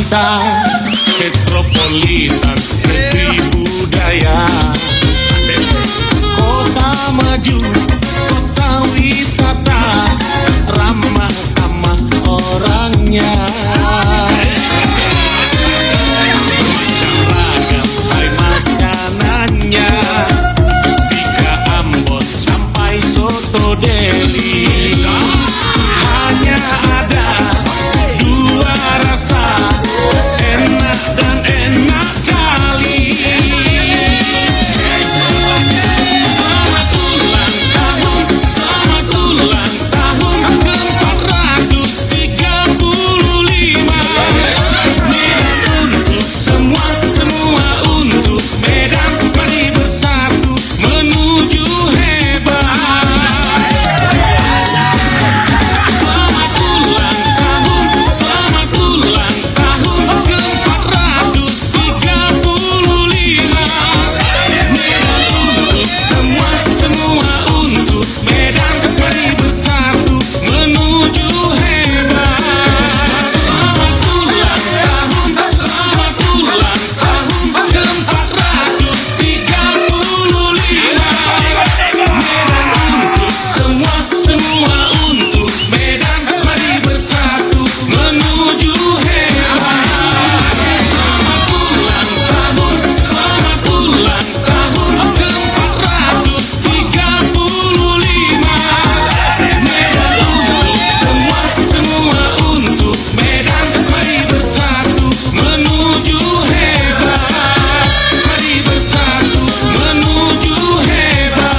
cinta, metropolitan negeri budaya, kota maju, kota wisata, ramah tamah orangnya. Macam ragam hai makanannya, Bika Ambon sampai Soto Deli. Hanya ada dua rasa, enak dan enak kali. Selamat ulang tahun ke-435. Medan untuk semua, semua untuk Medan. Mari bersatu menuju hebat. Selamat ulang tahun ke-435. Medan untuk semua, semua untuk Medan. Mari bersatu menuju hebat. Selamat ulang tahun ke-435. Medan untuk semua, semua untuk Medan. Mari bersatu menuju hebat. Selamat ulang tahun ke-435. Medan untuk semua, semua untuk Medan. Mari bersatu menuju hebat. Mari bersatu menuju hebat.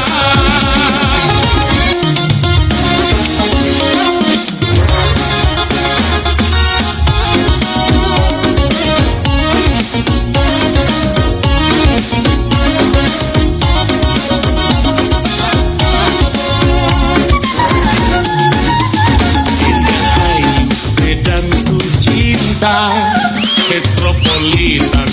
Indah Ayu, Medan ku cinta, metropolitan